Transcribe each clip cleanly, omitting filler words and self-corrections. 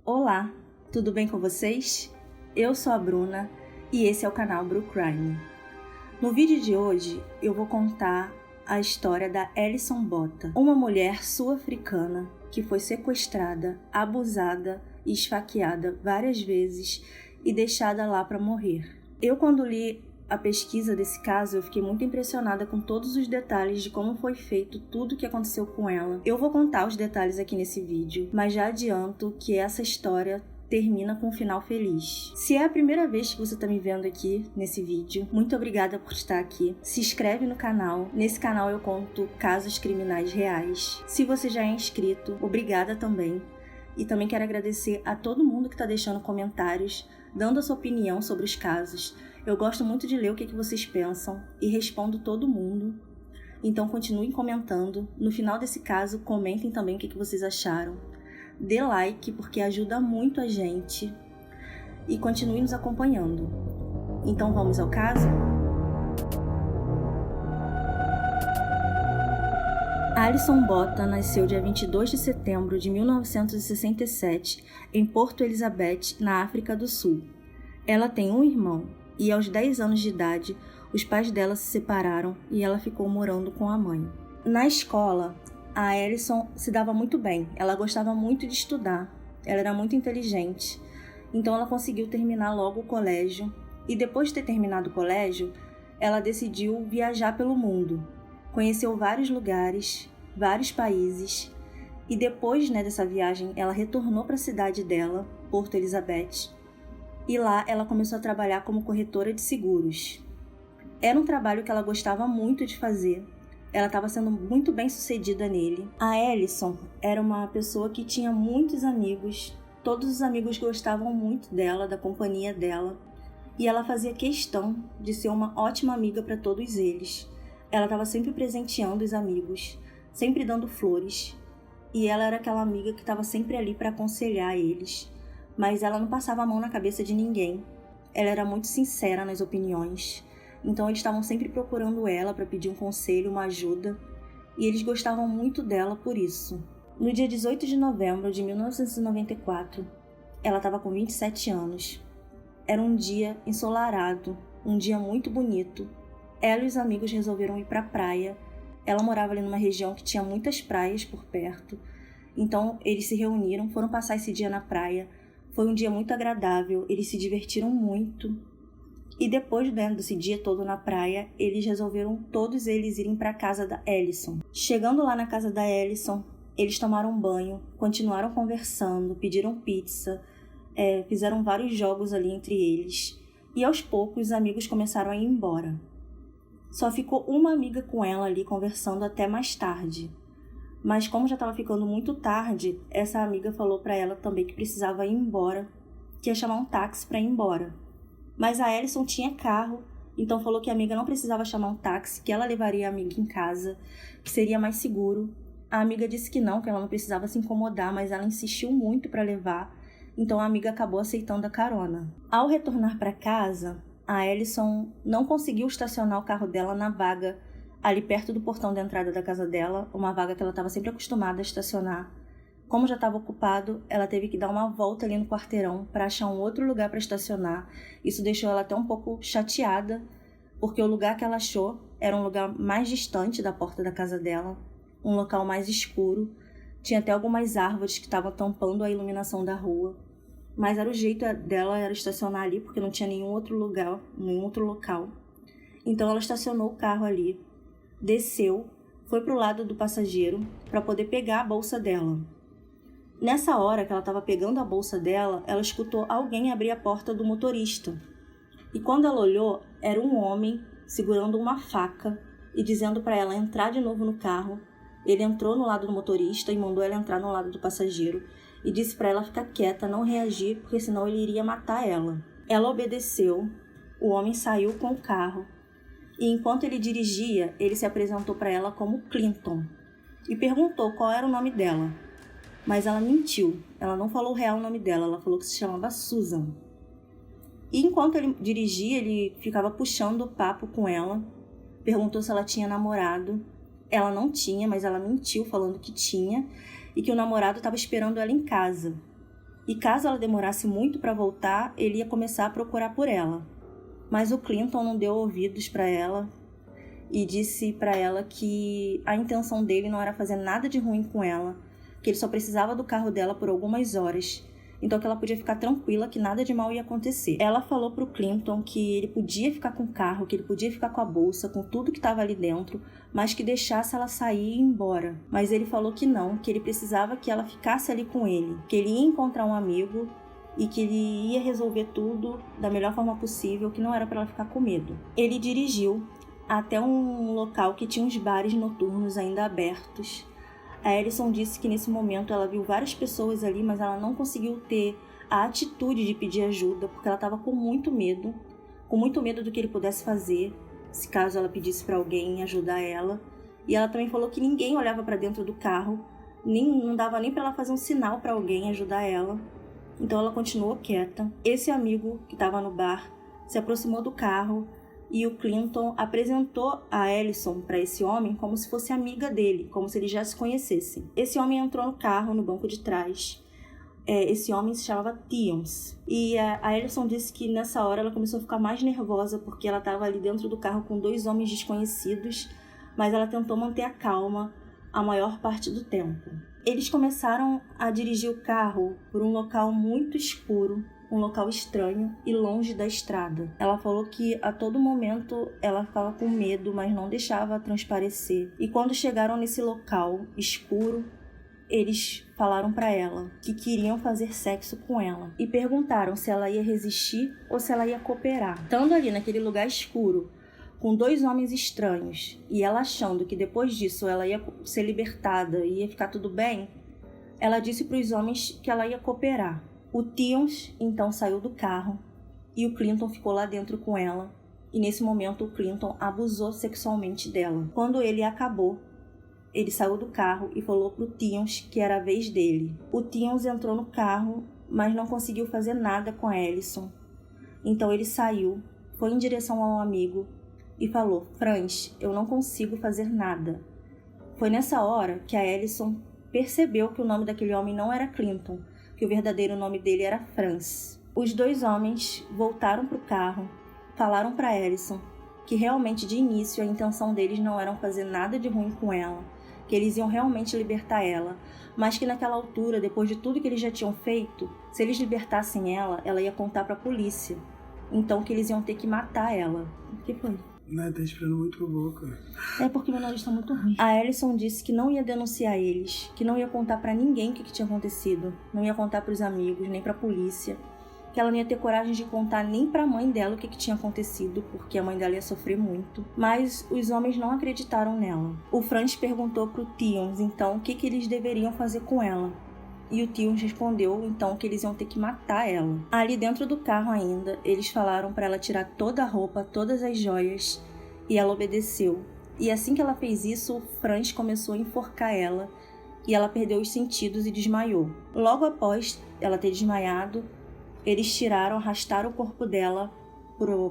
Olá, tudo bem com vocês? Eu sou a Bruna e esse é o canal Bru Crime. No vídeo de hoje eu vou contar a história da Alison Botha, uma mulher sul-africana que foi sequestrada, abusada e esfaqueada várias vezes e deixada lá para morrer. Eu, quando li a pesquisa desse caso, eu fiquei muito impressionada com todos os detalhes de como foi feito tudo o que aconteceu com ela. Eu vou contar os detalhes aqui nesse vídeo, mas já adianto que essa história termina com um final feliz. Se é a primeira vez que você está me vendo aqui nesse vídeo, muito obrigada por estar aqui. Se inscreve no canal. Nesse canal eu conto casos criminais reais. Se você já é inscrito, obrigada também. E também quero agradecer a todo mundo que está deixando comentários, dando a sua opinião sobre os casos. Eu gosto muito de ler o que vocês pensam e respondo todo mundo. Então continuem comentando. No final desse caso, comentem também o que vocês acharam. Dê like, porque ajuda muito a gente. E continue nos acompanhando. Então vamos ao caso? Alison Botha nasceu dia 22 de setembro de 1967 em Porto Elizabeth, na África do Sul. Ela tem um irmão e aos 10 anos de idade, os pais dela se separaram e ela ficou morando com a mãe. Na escola, a Alison se dava muito bem, ela gostava muito de estudar, ela era muito inteligente, então ela conseguiu terminar logo o colégio e depois de ter terminado o colégio, ela decidiu viajar pelo mundo. Conheceu vários lugares, vários países e depois dessa viagem ela retornou para a cidade dela, Porto Elizabeth, e lá ela começou a trabalhar como corretora de seguros. Era um trabalho que ela gostava muito de fazer, ela estava sendo muito bem sucedida nele. A Alison era uma pessoa que tinha muitos amigos, todos os amigos gostavam muito dela, da companhia dela, e ela fazia questão de ser uma ótima amiga para todos eles. Ela estava sempre presenteando os amigos, sempre dando flores, e ela era aquela amiga que estava sempre ali para aconselhar eles, mas ela não passava a mão na cabeça de ninguém. Ela era muito sincera nas opiniões, então eles estavam sempre procurando ela para pedir um conselho, uma ajuda, e eles gostavam muito dela por isso. No dia 18 de novembro de 1994, ela estava com 27 anos. Era um dia ensolarado, um dia muito bonito. Ela e os amigos resolveram ir para a praia. Ela morava ali numa região que tinha muitas praias por perto. Então eles se reuniram, foram passar esse dia na praia. Foi um dia muito agradável, eles se divertiram muito. E depois desse dia todo na praia, eles resolveram todos eles irem para a casa da Alison. Chegando lá na casa da Alison, eles tomaram banho, continuaram conversando, pediram pizza, fizeram vários jogos ali entre eles. E aos poucos os amigos começaram a ir embora. Só ficou uma amiga com ela ali conversando até mais tarde. Mas como já estava ficando muito tarde, essa amiga falou para ela também que precisava ir embora, que ia chamar um táxi para ir embora. Mas a Alison tinha carro, então falou que a amiga não precisava chamar um táxi, que ela levaria a amiga em casa, que seria mais seguro. A amiga disse que não ela não precisava se incomodar, mas ela insistiu muito para levar, então a amiga acabou aceitando a carona. Ao retornar para casa, a Alison não conseguiu estacionar o carro dela na vaga ali perto do portão da entrada da casa dela, uma vaga que ela estava sempre acostumada a estacionar. Como já estava ocupado, ela teve que dar uma volta ali no quarteirão para achar um outro lugar para estacionar. Isso deixou ela até um pouco chateada, porque o lugar que ela achou era um lugar mais distante da porta da casa dela, um local mais escuro. Tinha até algumas árvores que estavam tampando a iluminação da rua. Mas era o jeito dela, era estacionar ali, porque não tinha nenhum outro lugar, nenhum outro local. Então ela estacionou o carro ali, desceu, foi para o lado do passageiro para poder pegar a bolsa dela. Nessa hora que ela estava pegando a bolsa dela, ela escutou alguém abrir a porta do motorista. E quando ela olhou, era um homem segurando uma faca e dizendo para ela entrar de novo no carro. Ele entrou no lado do motorista e mandou ela entrar no lado do passageiro e disse para ela ficar quieta, não reagir, porque senão ele iria matar ela. Ela obedeceu, o homem saiu com o carro e enquanto ele dirigia, ele se apresentou para ela como Clinton e perguntou qual era o nome dela. Mas ela mentiu, ela não falou o real nome dela, ela falou que se chamava Susan. E enquanto ele dirigia, ele ficava puxando o papo com ela, perguntou se ela tinha namorado. Ela não tinha, mas ela mentiu falando que tinha e que o namorado estava esperando ela em casa. E caso ela demorasse muito para voltar, ele ia começar a procurar por ela. Mas o Clinton não deu ouvidos para ela e disse para ela que a intenção dele não era fazer nada de ruim com ela, que ele só precisava do carro dela por algumas horas, então que ela podia ficar tranquila que nada de mal ia acontecer. Ela falou pro Clinton que ele podia ficar com o carro, que ele podia ficar com a bolsa, com tudo que estava ali dentro, mas que deixasse ela sair e ir embora. Mas ele falou que não, que ele precisava que ela ficasse ali com ele, que ele ia encontrar um amigo e que ele ia resolver tudo da melhor forma possível, que não era para ela ficar com medo. Ele dirigiu até um local que tinha uns bares noturnos ainda abertos. A Allison disse que nesse momento ela viu várias pessoas ali, mas ela não conseguiu ter a atitude de pedir ajuda, porque ela estava com muito medo do que ele pudesse fazer, se caso ela pedisse para alguém ajudar ela. E ela também falou que ninguém olhava para dentro do carro, não dava nem para ela fazer um sinal para alguém ajudar ela. Então ela continuou quieta. Esse amigo que estava no bar se aproximou do carro e o Clinton apresentou a Allison para esse homem como se fosse amiga dele, como se eles já se conhecessem. Esse homem entrou no carro, no banco de trás. Esse homem se chamava Tions. E a Allison disse que nessa hora ela começou a ficar mais nervosa porque ela estava ali dentro do carro com 2 homens desconhecidos, mas ela tentou manter a calma a maior parte do tempo. Eles começaram a dirigir o carro por um local muito escuro, um local estranho e longe da estrada. Ela falou que a todo momento ela ficava com medo, mas não deixava transparecer. E quando chegaram nesse local escuro, eles falaram para ela que queriam fazer sexo com ela e perguntaram se ela ia resistir ou se ela ia cooperar. Estando ali naquele lugar escuro, com 2 homens estranhos, e ela achando que depois disso ela ia ser libertada e ia ficar tudo bem, ela disse para os homens que ela ia cooperar. O Tions então saiu do carro e o Clinton ficou lá dentro com ela, e nesse momento o Clinton abusou sexualmente dela. Quando ele acabou, ele saiu do carro e falou pro Tions que era a vez dele. O Tions entrou no carro, mas não conseguiu fazer nada com a Allison. Então ele saiu, foi em direção ao amigo e falou: Franz, eu não consigo fazer nada. Foi nessa hora que a Allison percebeu que o nome daquele homem não era Clinton, que o verdadeiro nome dele era Franz. Os 2 homens voltaram pro carro, falaram para Allison que realmente de início a intenção deles não era fazer nada de ruim com ela, que eles iam realmente libertar ela, mas que naquela altura, depois de tudo que eles já tinham feito, se eles libertassem ela, ela ia contar para a polícia. Então que eles iam ter que matar ela. O que foi? Não, tá esperando muito por boca. É porque meu nariz tá muito ruim. A Allison disse que não ia denunciar eles, que não ia contar pra ninguém o que tinha acontecido, não ia contar pros amigos, nem pra polícia, que ela não ia ter coragem de contar nem pra mãe dela o que tinha acontecido, porque a mãe dela ia sofrer muito. Mas os homens não acreditaram nela. O Franz perguntou pro Tions, então, o que eles deveriam fazer com ela. E o Tions respondeu, então, que eles iam ter que matar ela. Ali dentro do carro ainda, eles falaram para ela tirar toda a roupa, todas as joias, e ela obedeceu. E assim que ela fez isso, o Franz começou a enforcar ela, e ela perdeu os sentidos e desmaiou. Logo após ela ter desmaiado, eles arrastaram o corpo dela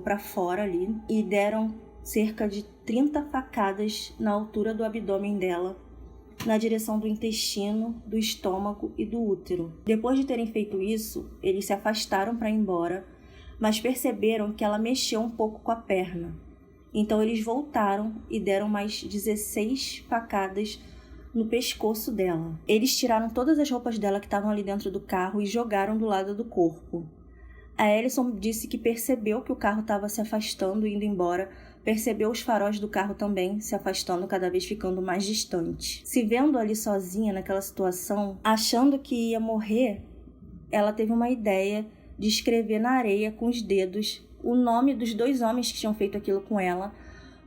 para fora ali, e deram cerca de 30 facadas na altura do abdômen dela, na direção do intestino, do estômago e do útero. Depois de terem feito isso, eles se afastaram para ir embora, mas perceberam que ela mexeu um pouco com a perna. Então eles voltaram e deram mais 16 facadas no pescoço dela. Eles tiraram todas as roupas dela que estavam ali dentro do carro e jogaram do lado do corpo. A Allison disse que percebeu que o carro estava se afastando, indo embora, percebeu os faróis do carro também se afastando, cada vez ficando mais distante. Se vendo ali sozinha naquela situação, achando que ia morrer, ela teve uma ideia de escrever na areia com os dedos o nome dos 2 homens que tinham feito aquilo com ela,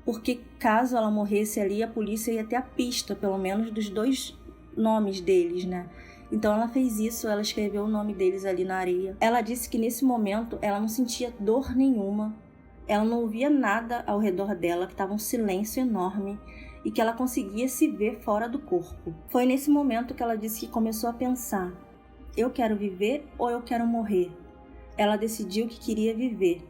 porque caso ela morresse ali, a polícia ia ter a pista, pelo menos, dos 2 nomes deles, né? Então ela fez isso, ela escreveu o nome deles ali na areia. Ela disse que nesse momento ela não sentia dor nenhuma, ela não ouvia nada ao redor dela, que estava um silêncio enorme e que ela conseguia se ver fora do corpo. Foi nesse momento que ela disse que começou a pensar: eu quero viver ou eu quero morrer? Ela decidiu que queria viver.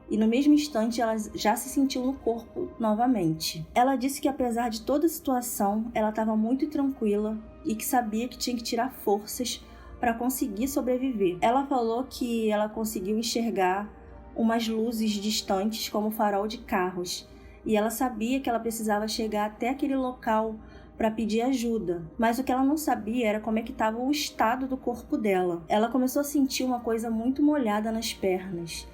E no mesmo instante ela já se sentiu no corpo novamente. Ela disse que apesar de toda a situação, ela estava muito tranquila e que sabia que tinha que tirar forças para conseguir sobreviver. Ela falou que ela conseguiu enxergar umas luzes distantes como farol de carros, e ela sabia que ela precisava chegar até aquele local para pedir ajuda, mas o que ela não sabia era como é que estava o estado do corpo dela. Ela começou a sentir uma coisa muito molhada nas pernas,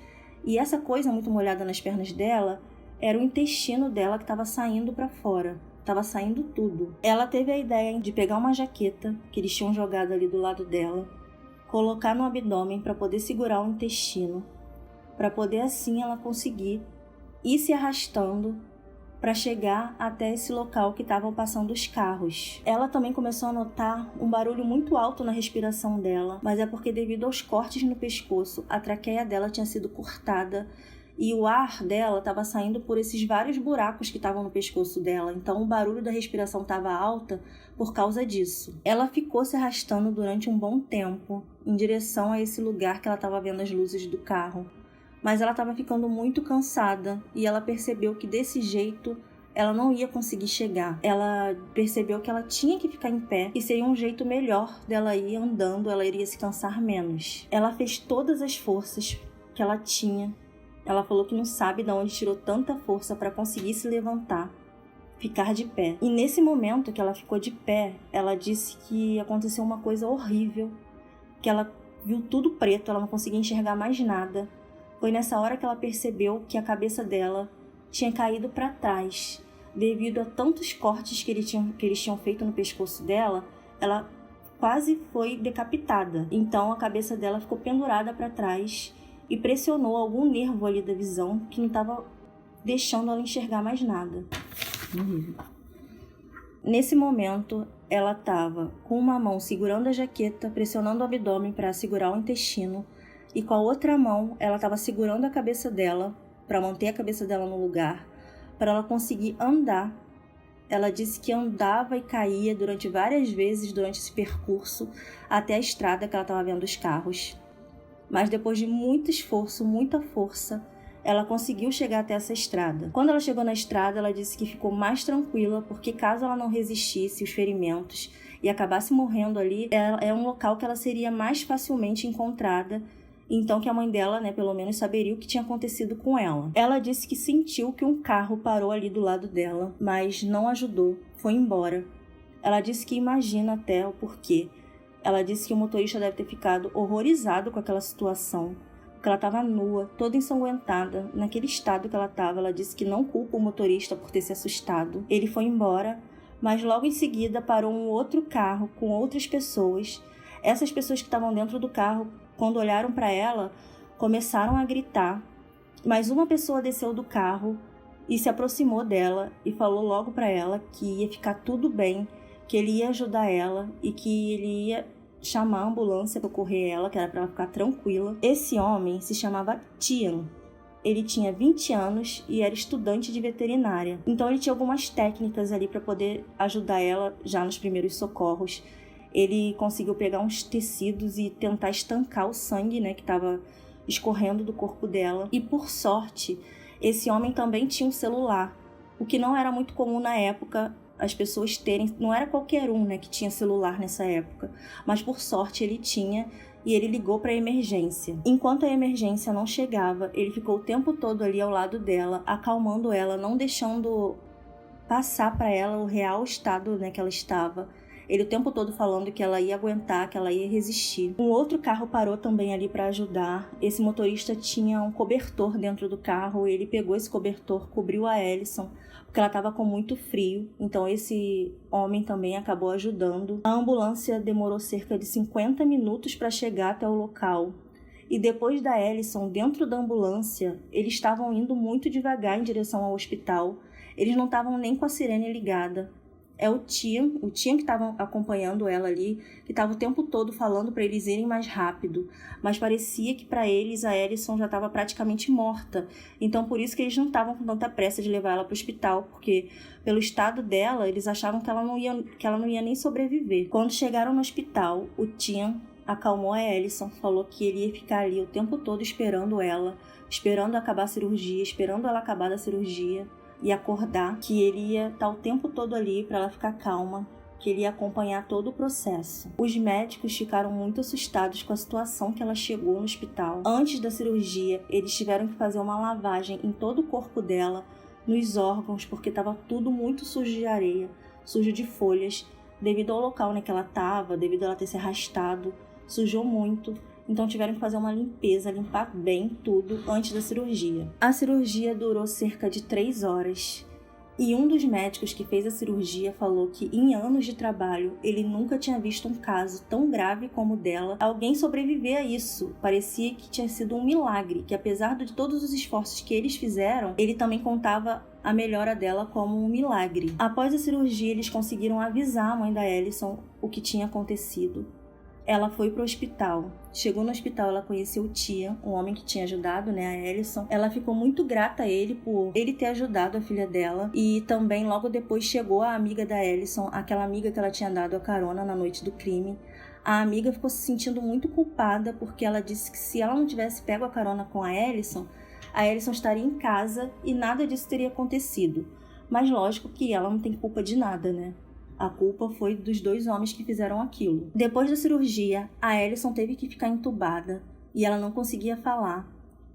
e essa coisa muito molhada nas pernas dela era o intestino dela que estava saindo para fora. Estava saindo tudo. Ela teve a ideia de pegar uma jaqueta que eles tinham jogado ali do lado dela, colocar no abdômen para poder segurar o intestino, para poder assim ela conseguir ir se arrastando para chegar até esse local que estavam passando os carros. Ela também começou a notar um barulho muito alto na respiração dela, mas é porque devido aos cortes no pescoço, a traqueia dela tinha sido cortada e o ar dela estava saindo por esses vários buracos que estavam no pescoço dela, então o barulho da respiração estava alta por causa disso. Ela ficou se arrastando durante um bom tempo em direção a esse lugar que ela estava vendo as luzes do carro, mas ela estava ficando muito cansada e ela percebeu que desse jeito ela não ia conseguir chegar. Ela percebeu que ela tinha que ficar em pé e seria um jeito melhor dela ir andando, ela iria se cansar menos. Ela fez todas as forças que ela tinha. Ela falou que não sabe de onde tirou tanta força para conseguir se levantar, ficar de pé. E nesse momento que ela ficou de pé, ela disse que aconteceu uma coisa horrível, que ela viu tudo preto, ela não conseguia enxergar mais nada. Foi nessa hora que ela percebeu que a cabeça dela tinha caído para trás. Devido a tantos cortes que eles tinham feito no pescoço dela, ela quase foi decapitada. Então a cabeça dela ficou pendurada para trás e pressionou algum nervo ali da visão que não estava deixando ela enxergar mais nada. Nesse momento, ela estava com uma mão segurando a jaqueta, pressionando o abdômen para segurar o intestino, e com a outra mão ela estava segurando a cabeça dela para manter a cabeça dela no lugar, para ela conseguir andar. Ela disse que andava e caía durante várias vezes durante esse percurso até a estrada que ela estava vendo os carros. Mas depois de muito esforço, muita força, ela conseguiu chegar até essa estrada. Quando ela chegou na estrada, ela disse que ficou mais tranquila, porque caso ela não resistisse os ferimentos e acabasse morrendo ali, é um local que ela seria mais facilmente encontrada, então que a mãe dela, pelo menos saberia o que tinha acontecido com ela. Ela disse que sentiu que um carro parou ali do lado dela, mas não ajudou, foi embora. Ela disse que imagina até o porquê. Ela disse que o motorista deve ter ficado horrorizado com aquela situação, porque ela estava nua, toda ensanguentada, naquele estado que ela estava. Ela disse que não culpa o motorista por ter se assustado. Ele foi embora, mas logo em seguida parou um outro carro com outras pessoas. Essas pessoas que estavam dentro do carro, quando olharam para ela, começaram a gritar, mas uma pessoa desceu do carro e se aproximou dela e falou logo para ela que ia ficar tudo bem, que ele ia ajudar ela e que ele ia chamar a ambulância para socorrer ela, que era para ela ficar tranquila. Esse homem se chamava Tian. Ele tinha 20 anos e era estudante de veterinária. Então ele tinha algumas técnicas ali para poder ajudar ela já nos primeiros socorros. Ele conseguiu pegar uns tecidos e tentar estancar o sangue, que estava escorrendo do corpo dela. E por sorte, esse homem também tinha um celular, o que não era muito comum na época as pessoas terem. Não era qualquer um, que tinha celular nessa época, mas por sorte ele tinha, e ele ligou para a emergência. Enquanto a emergência não chegava, ele ficou o tempo todo ali ao lado dela, acalmando ela, não deixando passar para ela o real estado, que ela estava. Ele o tempo todo falando que ela ia aguentar, que ela ia resistir. Um outro carro parou também ali para ajudar. Esse motorista tinha um cobertor dentro do carro. Ele pegou esse cobertor, cobriu a Alison, porque ela estava com muito frio. Então esse homem também acabou ajudando. A ambulância demorou cerca de 50 minutos para chegar até o local. E depois da Alison, dentro da ambulância, eles estavam indo muito devagar em direção ao hospital. Eles não estavam nem com a sirene ligada. É o Tian que estava acompanhando ela ali, que estava o tempo todo falando para eles irem mais rápido, mas parecia que para eles a Alison já estava praticamente morta. Então por isso que eles não estavam com tanta pressa de levar ela para o hospital, porque pelo estado dela eles achavam que ela não ia nem sobreviver. Quando chegaram no hospital, o Tian acalmou a Alison, falou que ele ia ficar ali o tempo todo esperando ela, esperando acabar a cirurgia, esperando ela acabar da cirurgia e acordar, que ele ia estar o tempo todo ali para ela ficar calma, que ele ia acompanhar todo o processo. Os médicos ficaram muito assustados com a situação que ela chegou no hospital. Antes da cirurgia, eles tiveram que fazer uma lavagem em todo o corpo dela, nos órgãos, porque estava tudo muito sujo de areia, sujo de folhas, devido ao local, né, que ela estava, devido a ela ter se arrastado, sujou muito. Então tiveram que fazer uma limpeza, limpar bem tudo antes da cirurgia. A cirurgia durou cerca de 3 horas. E um dos médicos que fez a cirurgia falou que em anos de trabalho ele nunca tinha visto um caso tão grave como o dela alguém sobreviver a isso. Parecia que tinha sido um milagre, que apesar de todos os esforços que eles fizeram, ele também contava a melhora dela como um milagre. Após a cirurgia, eles conseguiram avisar a mãe da Alison o que tinha acontecido. Ela foi pro hospital. Chegou no hospital, ela conheceu o Tian, um homem que tinha ajudado, né, a Alison. Ela ficou muito grata a ele por ele ter ajudado a filha dela. E também, logo depois, chegou a amiga da Alison, aquela amiga que ela tinha dado a carona na noite do crime. A amiga ficou se sentindo muito culpada porque ela disse que se ela não tivesse pego a carona com a Alison estaria em casa e nada disso teria acontecido. Mas lógico que ela não tem culpa de nada, né? A culpa foi dos 2 homens que fizeram aquilo. Depois da cirurgia, a Alison teve que ficar entubada e ela não conseguia falar.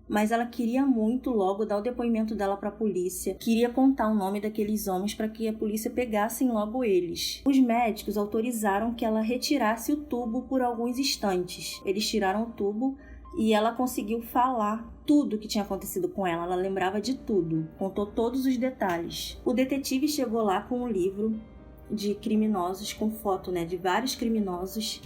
Mas ela queria muito logo dar o depoimento dela para a polícia, queria contar o nome daqueles homens para que a polícia pegasse logo eles. Os médicos autorizaram que ela retirasse o tubo por alguns instantes. Eles tiraram o tubo e ela conseguiu falar tudo o que tinha acontecido com ela. Ela lembrava de tudo, contou todos os detalhes. O detetive chegou lá com um livro de criminosos, com foto, né, de vários criminosos,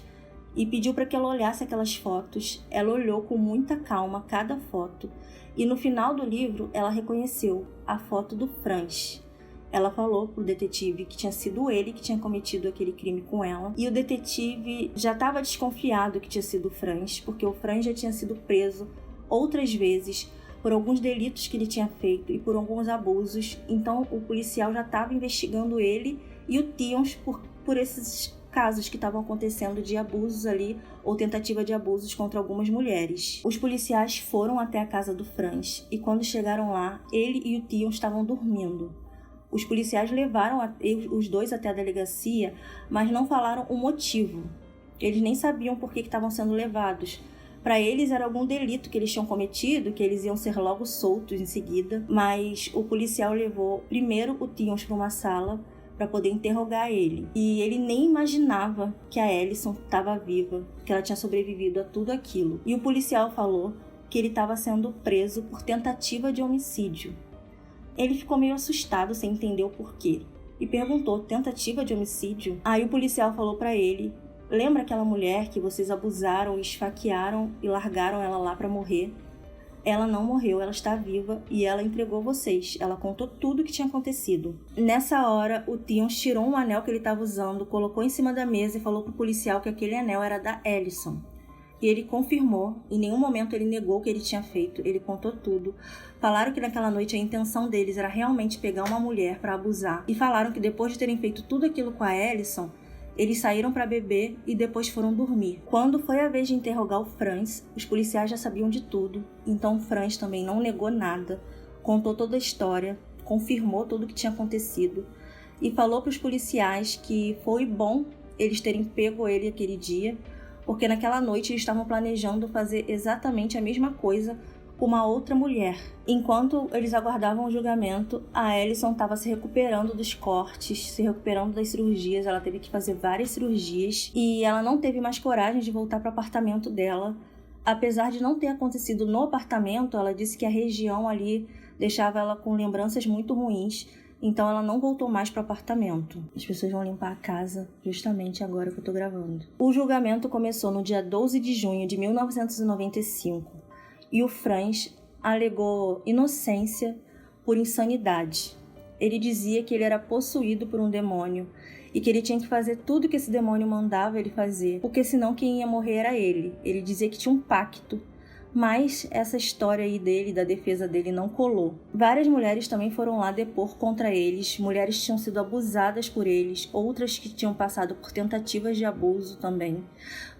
e pediu para que ela olhasse aquelas fotos. Ela olhou com muita calma cada foto e no final do livro ela reconheceu a foto do Franz. Ela falou pro detetive que tinha sido ele que tinha cometido aquele crime com ela, e o detetive já estava desconfiado que tinha sido o Franz, porque o Franz já tinha sido preso outras vezes por alguns delitos que ele tinha feito e por alguns abusos. Então o policial já estava investigando ele e o Tians por esses casos que estavam acontecendo de abusos ali, ou tentativa de abusos contra algumas mulheres. Os policiais foram até a casa do Franz e quando chegaram lá, ele e o Tians estavam dormindo. Os policiais levaram os dois até a delegacia, mas não falaram o motivo. Eles nem sabiam por que estavam sendo levados. Para eles era algum delito que eles tinham cometido, que eles iam ser logo soltos em seguida, mas o policial levou primeiro o Tians para uma sala para poder interrogar ele. E ele nem imaginava que a Alison estava viva, que ela tinha sobrevivido a tudo aquilo. E o policial falou que ele estava sendo preso por tentativa de homicídio. Ele ficou meio assustado sem entender o porquê e perguntou: tentativa de homicídio? Aí o policial falou para ele: lembra aquela mulher que vocês abusaram, esfaquearam e largaram ela lá para morrer? Ela não morreu, ela está viva e ela entregou vocês. Ela contou tudo o que tinha acontecido. Nessa hora, o Tians tirou um anel que ele estava usando, colocou em cima da mesa e falou pro policial que aquele anel era da Alison. E ele confirmou, em nenhum momento ele negou o que ele tinha feito, ele contou tudo. Falaram que naquela noite a intenção deles era realmente pegar uma mulher para abusar. E falaram que depois de terem feito tudo aquilo com a Alison, eles saíram para beber e depois foram dormir. Quando foi a vez de interrogar o Franz, os policiais já sabiam de tudo. Então o Franz também não negou nada, contou toda a história, confirmou tudo o que tinha acontecido e falou para os policiais que foi bom eles terem pego ele aquele dia, porque naquela noite eles estavam planejando fazer exatamente a mesma coisa com uma outra mulher. Enquanto eles aguardavam o julgamento, a Alison estava se recuperando dos cortes, se recuperando das cirurgias. Ela teve que fazer várias cirurgias e ela não teve mais coragem de voltar para o apartamento dela. Apesar de não ter acontecido no apartamento, ela disse que a região ali deixava ela com lembranças muito ruins, então ela não voltou mais para o apartamento. As pessoas vão limpar a casa justamente agora que eu tô gravando. O julgamento começou no dia 12 de junho de 1995. E o Franz alegou inocência por insanidade. Ele dizia que ele era possuído por um demônio e que ele tinha que fazer tudo que esse demônio mandava ele fazer, porque senão quem ia morrer era ele. Ele dizia que tinha um pacto, mas essa história aí dele, da defesa dele, não colou. Várias mulheres também foram lá depor contra eles, mulheres que tinham sido abusadas por eles, outras que tinham passado por tentativas de abuso também.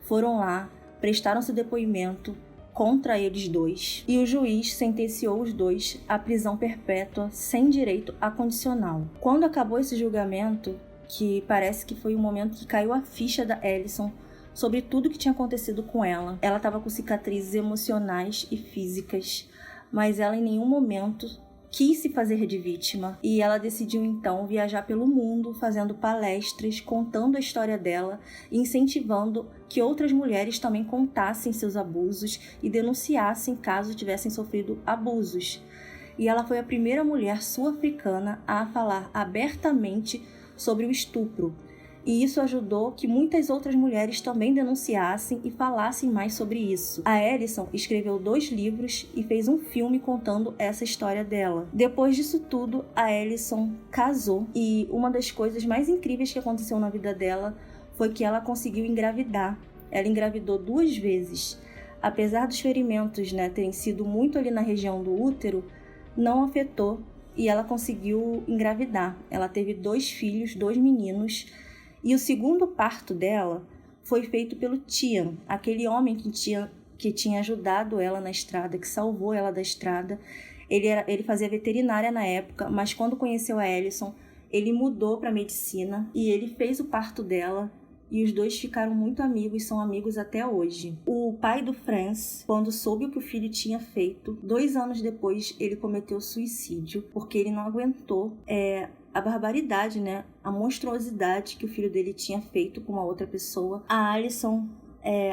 Foram lá, prestaram seu depoimento contra eles dois, e o juiz sentenciou os dois à prisão perpétua sem direito a condicional. Quando acabou esse julgamento, que parece que foi o momento que caiu a ficha da Alison sobre tudo que tinha acontecido com ela. Ela estava com cicatrizes emocionais e físicas, mas ela em nenhum momento quis se fazer de vítima, e ela decidiu então viajar pelo mundo fazendo palestras, contando a história dela e incentivando que outras mulheres também contassem seus abusos e denunciassem caso tivessem sofrido abusos. E ela foi a primeira mulher sul-africana a falar abertamente sobre o estupro. E isso ajudou que muitas outras mulheres também denunciassem e falassem mais sobre isso. A Alison escreveu 2 livros e fez um filme contando essa história dela. Depois disso tudo, a Alison casou, e uma das coisas mais incríveis que aconteceu na vida dela foi que ela conseguiu engravidar. Ela engravidou 2 vezes. Apesar dos ferimentos, terem sido muito ali na região do útero, não afetou e ela conseguiu engravidar. Ela teve 2 filhos, 2 meninos. E o segundo parto dela foi feito pelo Tian, aquele homem que tinha ajudado ela na estrada, que salvou ela da estrada. Ele fazia veterinária na época, mas quando conheceu a Alison, ele mudou para medicina e ele fez o parto dela. E os 2 ficaram muito amigos, são amigos até hoje. O pai do Franz, quando soube o que o filho tinha feito, 2 anos depois ele cometeu suicídio, porque ele não aguentou a barbaridade, a monstruosidade que o filho dele tinha feito com uma outra pessoa. A Alison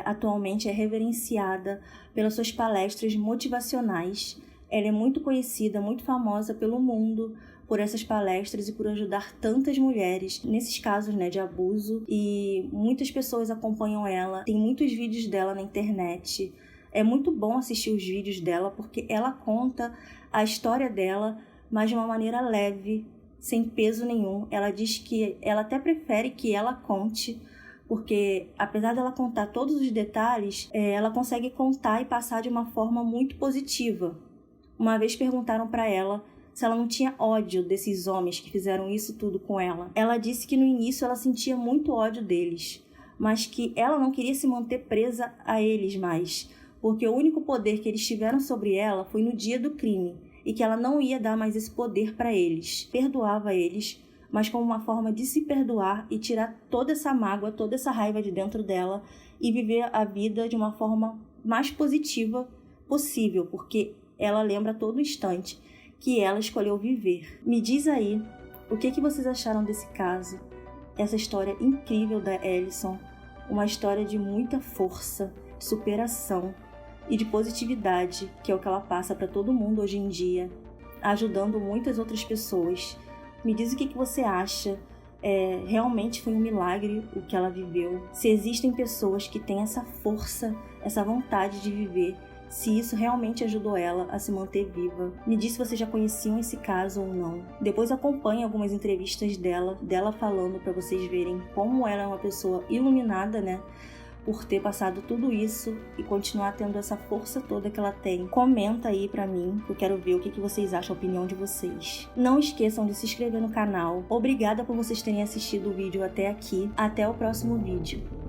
atualmente é reverenciada pelas suas palestras motivacionais. Ela é muito conhecida, muito famosa pelo mundo por essas palestras e por ajudar tantas mulheres nesses casos de abuso, e muitas pessoas acompanham ela, tem muitos vídeos dela na internet. É muito bom assistir os vídeos dela porque ela conta a história dela, mas de uma maneira leve, sem peso nenhum. Ela diz que ela até prefere que ela conte, porque apesar dela contar todos os detalhes, ela consegue contar e passar de uma forma muito positiva. Uma vez perguntaram para ela se ela não tinha ódio desses homens que fizeram isso tudo com ela. Ela disse que no início ela sentia muito ódio deles, mas que ela não queria se manter presa a eles mais, porque o único poder que eles tiveram sobre ela foi no dia do crime, e que ela não ia dar mais esse poder para eles. Perdoava eles, mas como uma forma de se perdoar e tirar toda essa mágoa, toda essa raiva de dentro dela e viver a vida de uma forma mais positiva possível, porque ela lembra a todo instante que ela escolheu viver. Me diz aí, o que vocês acharam desse caso? Essa história incrível da Alison, uma história de muita força, de superação e de positividade, que é o que ela passa para todo mundo hoje em dia, ajudando muitas outras pessoas. Me diz o que você acha. Realmente foi um milagre o que ela viveu? Se existem pessoas que têm essa força, essa vontade de viver, se isso realmente ajudou ela a se manter viva. Me diz se vocês já conheciam esse caso ou não. Depois acompanhe algumas entrevistas dela falando para vocês verem como ela é uma pessoa iluminada, por ter passado tudo isso e continuar tendo essa força toda que ela tem. Comenta aí pra mim, que eu quero ver o que vocês acham, a opinião de vocês. Não esqueçam de se inscrever no canal. Obrigada por vocês terem assistido o vídeo até aqui. Até o próximo vídeo.